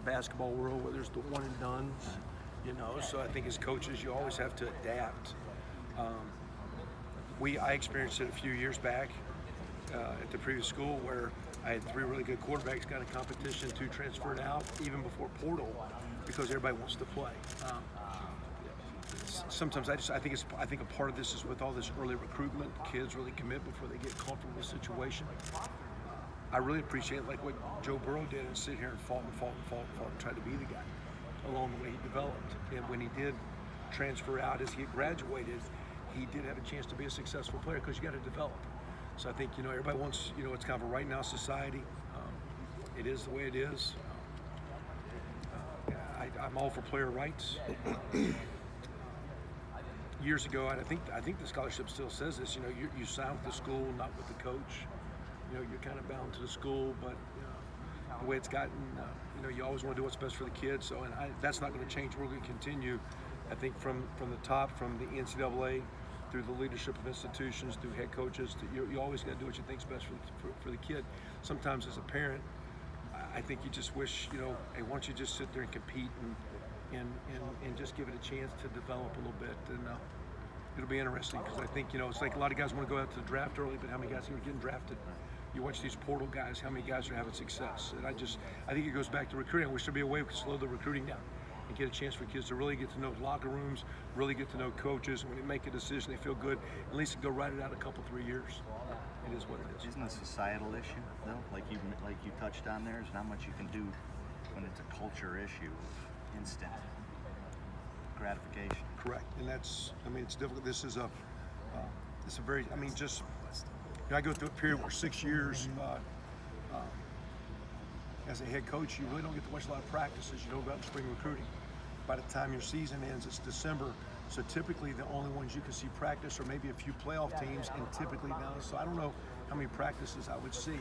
the basketball world where there's the one and dones, you know. So I think as coaches, you always have to adapt. I experienced it a few years back at the previous school where I had 3 really good quarterbacks, got in competition, 2 transferred out even before portal because everybody wants to play. Sometimes I think a part of this is with all this early recruitment, kids really commit before they get comfortable with the situation. I really appreciate like what Joe Burrow did and sit here and fought and tried to be the guy along the way he developed. And when he did transfer out as he had graduated, he did have a chance to be a successful player because you got to develop. So I think, you know, everybody wants, you know, it's kind of a right now society. It is the way it is. I'm all for player rights. Years ago, and I think the scholarship still says this, you know, you sign with the school, not with the coach. You know, you're kind of bound to the school, but the way it's gotten, you know, you always want to do what's best for the kids. So, and that's not going to change. We're going to continue, I think, from the top, from the NCAA, through the leadership of institutions, through head coaches. You always got to do what you think's best for the kid. Sometimes as a parent, I think you just wish, you know, hey, why don't you just sit there and compete and just give it a chance to develop a little bit. And it'll be interesting because I think, you know, it's like a lot of guys want to go out to the draft early, but how many guys are getting drafted? You watch these portal guys, how many guys are having success? And I think it goes back to recruiting. I wish there'd be a way we could slow the recruiting down and get a chance for kids to really get to know locker rooms, really get to know coaches. When they make a decision, they feel good. At least go write it out a couple, 3 years. It is what it is. Isn't it a societal issue, though? Like you touched on, there's not much you can do when it's a culture issue of instant gratification. Correct, and that's, I mean, it's difficult. This is it's a very, I mean, just, you know, I go through a period where 6 years as a head coach, you really don't get to watch a lot of practices. You don't go out in spring recruiting. By the time your season ends, it's December. So typically the only ones you can see practice are maybe a few playoff teams, and typically now, so I don't know how many practices I would see.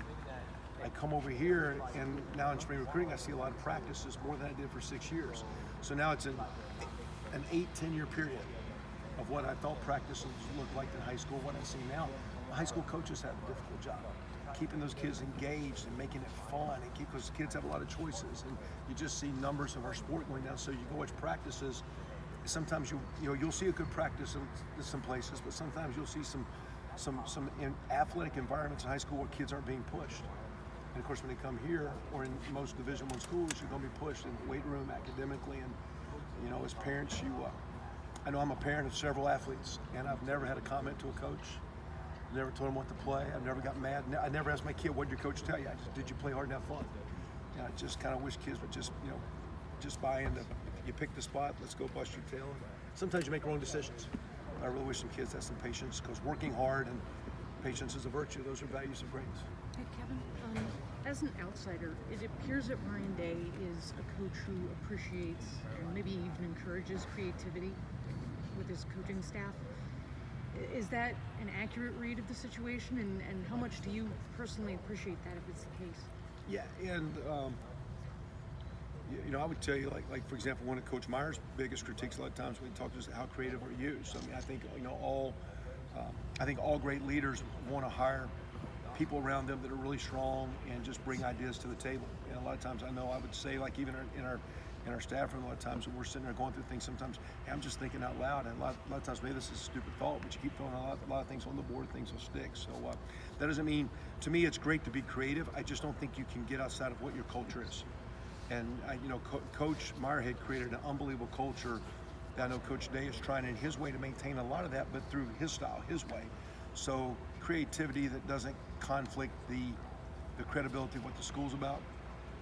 I come over here, and now in spring recruiting, I see a lot of practices, more than I did for 6 years. So now it's an 8-10 year period of what I thought practices looked like in high school, what I see now. High school coaches have a difficult job, keeping those kids engaged and making it fun, and because kids have a lot of choices, and you just see numbers of our sport going down. So you go watch practices. Sometimes you'll see a good practice in some places, but sometimes you'll see some athletic environments in high school where kids aren't being pushed. And of course, when they come here or in most Division I schools, you're going to be pushed in the weight room, academically, and you know, as parents, I know I'm a parent of several athletes, and I've never had a comment to a coach. Never told them what to play. I've never got mad. I never asked my kid, what did your coach tell you? I just, did you play hard and have fun? And I just kind of wish kids would just, you know, just buy into, you pick the spot, let's go bust your tail. And sometimes you make wrong decisions. I really wish some kids had some patience, because working hard and patience is a virtue. Those are values of greatness. Hey, Kevin, as an outsider, it appears that Ryan Day is a coach who appreciates and maybe even encourages creativity with his coaching staff. Is that an accurate read of the situation, and how much do you personally appreciate that if it's the case? Yeah, and you know, I would tell you, like for example, one of Coach Meyer's biggest critiques a lot of times when he talks is how creative are you. So I mean, I think, you know, I think all great leaders want to hire people around them that are really strong and just bring ideas to the table. And a lot of times, I know I would say, like even in our staff room, a lot of times when we're sitting there going through things, sometimes, hey, I'm just thinking out loud, and a lot of times maybe this is a stupid thought, but you keep throwing a lot of things on the board, things will stick. So that doesn't mean, to me, it's great to be creative. I just don't think you can get outside of what your culture is. And you know, Coach Meyer had created an unbelievable culture that I know Coach Day is trying in his way to maintain a lot of that, but through his style, his way. So creativity that doesn't conflict the credibility of what the school's about,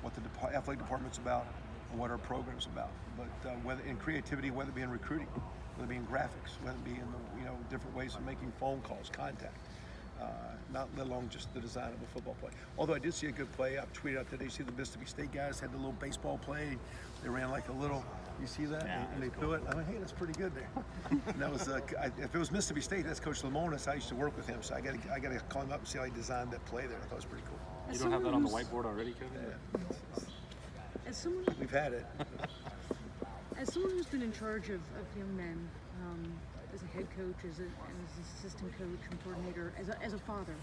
what the athletic department's about, and what our program's about. But whether in creativity, whether it be in recruiting, whether it be in graphics, whether it be in the, you know, different ways of making phone calls, contact, not let alone just the design of a football play. Although I did see a good play, I tweeted out today. You see the Mississippi State guys had the little baseball play. They ran like a little. You see that? Yeah, and they threw it. I went, hey, that's pretty good there. And that was if it was Mississippi State, that's Coach Lamonis. I used to work with him, so I got to call him up and see how he designed that play there. I thought it was pretty cool. You don't have that on the whiteboard already, Kevin? Yeah. As someone, We've had it. as someone who's been in charge of young men, as a head coach, as an assistant coach and coordinator, as a father,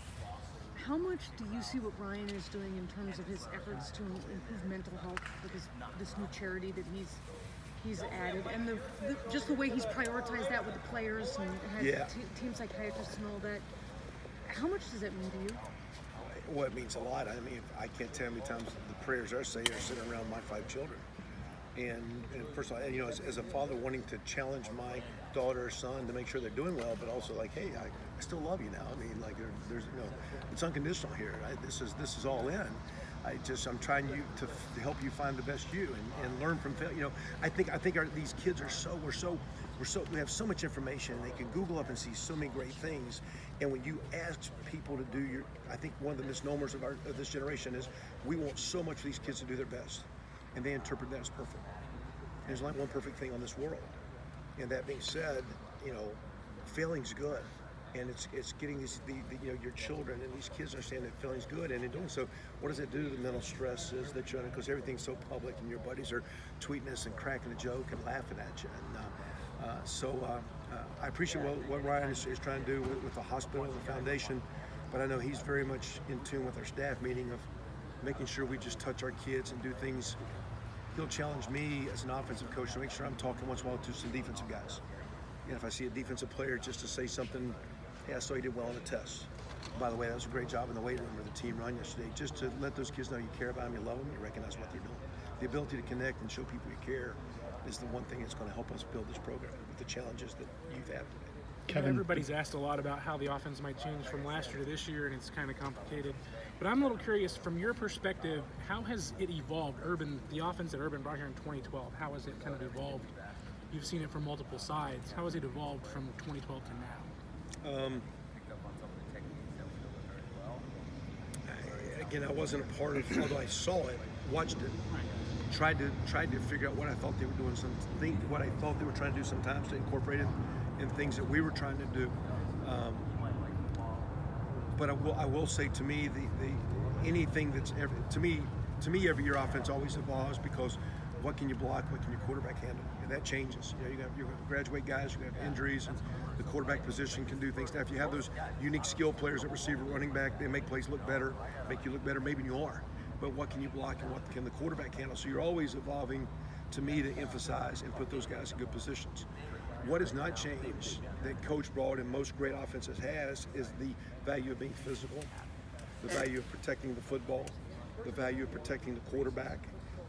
How much do you see what Ryan is doing in terms of his efforts to improve mental health with this new charity that he's added, and just the way he's prioritized that with the players and has team psychiatrists and all that? How much does that mean to you? Well, it means a lot. I mean, I can't tell how many times the prayers I say are sitting around my 5 children. And first of all, you know, as a father wanting to challenge my daughter or son to make sure they're doing well, but also like, hey, I still love you now. I mean, like there's it's unconditional here. This is all in. I'm trying to help you find the best you and learn from failure. You know, I think these kids are we have so much information. They can Google up and see so many great things. And when you ask people to do I think one of the misnomers of this generation is we want so much for these kids to do their best, and they interpret that as perfect. There's not one perfect thing on this world. And that being said, you know, failing's good, and it's getting your children and these kids understand that failing's good, and in doing so, what does it do to the mental stresses that you're under? Because everything's so public, and your buddies are tweeting us and cracking a joke and laughing at you. And I appreciate what Ryan is trying to do with the hospital and the foundation, but I know he's very much in tune with our staff meeting of making sure we just touch our kids and do things. He'll challenge me as an offensive coach to make sure I'm talking once in a while to some defensive guys. And if I see a defensive player just to say something, hey, I saw you did well on the test. By the way, that was a great job in the weight room or the team run yesterday. Just to let those kids know you care about them, you love them, you recognize what they're doing. The ability to connect and show people you care is the one thing that's going to help us build this program with the challenges that you've had today. Kevin, everybody's asked a lot about how the offense might change from last year to this year, and it's kind of complicated. But I'm a little curious, from your perspective, how has it evolved? The offense that Urban brought here in 2012, how has it kind of evolved? You've seen it from multiple sides. How has it evolved from 2012 to now? Again, I wasn't a part of, although I saw it, watched it, tried to figure out what I thought they were doing, what I thought they were trying to do sometimes to incorporate it in things that we were trying to do. But I will say, to me, anything that's to me every year offense always evolves, because what can you block, what can your quarterback handle, and that changes. You know, you're going to graduate guys, you're going to have injuries, and the quarterback position can do things. Now, if you have those unique skill players at receiver, running back, they make plays look better, make you look better. Maybe you are, but what can you block and what can the quarterback handle? So you're always evolving, to me, to emphasize and put those guys in good positions. What has not changed that Coach brought and most great offenses has is the value of being physical, the value of protecting the football, the value of protecting the quarterback,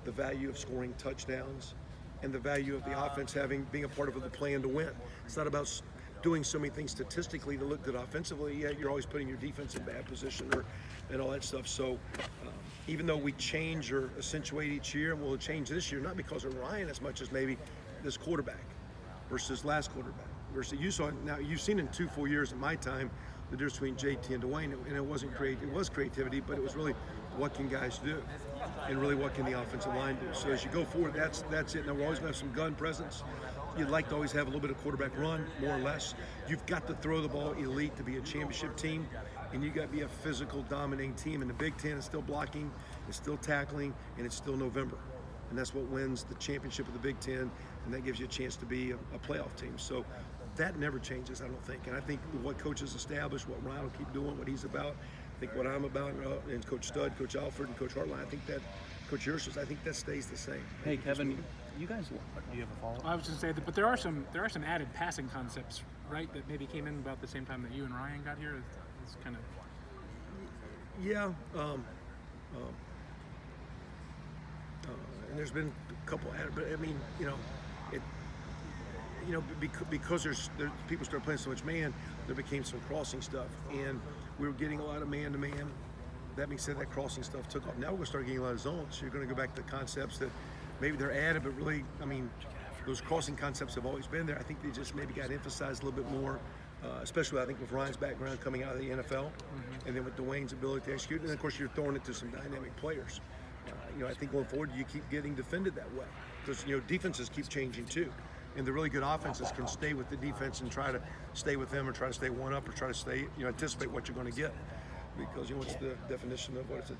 the value of scoring touchdowns, and the value of the offense being a part of the plan to win. It's not about doing so many things statistically to look good offensively, yet you're always putting your defense in bad position and all that stuff. So even though we change or accentuate each year, and we'll change this year, not because of Ryan as much as maybe this quarterback versus last quarterback. Versus you've seen in 2 full years of my time the difference between JT and Dwayne, and it wasn't it was creativity, but it was really what can guys do, and really what can the offensive line do. So as you go forward, that's it. Now we're always going to have some gun presence. You'd like to always have a little bit of quarterback run, more or less. You've got to throw the ball elite to be a championship team, and you got to be a physical, dominating team. And the Big Ten is still blocking, it's still tackling, and it's still November. And that's what wins the championship of the Big Ten, and that gives you a chance to be a playoff team. So that never changes, I don't think. And I think what Coach has established, what Ryan will keep doing, what he's about, I think what I'm about, and Coach Stud, Coach Alford, and Coach Hartline, I think that Coach Yersus, I think that stays the same. Hey, Kevin, you guys, do you have a follow-up? I was just going to say that, but there are some added passing concepts, right, that maybe came in about the same time that you and Ryan got here. It's kind of. Yeah. And there's been a couple added, but I mean, because people started playing so much man, there became some crossing stuff, and we were getting a lot of man-to-man. That being said, that crossing stuff took off. Now we're going to start getting a lot of zones. So you're going to go back to the concepts that maybe they're added, but really, I mean, those crossing concepts have always been there. I think they just maybe got emphasized a little bit more, especially I think with Ryan's background coming out of the NFL, and then with Dwayne's ability to execute. And of course, you're throwing it to some dynamic players. I think going forward, you keep getting defended that way, because defenses keep changing too. And the really good offenses can stay with the defense and try to stay with them, or try to stay one up, or try to stay, anticipate what you're going to get. Because what's the definition of what is it?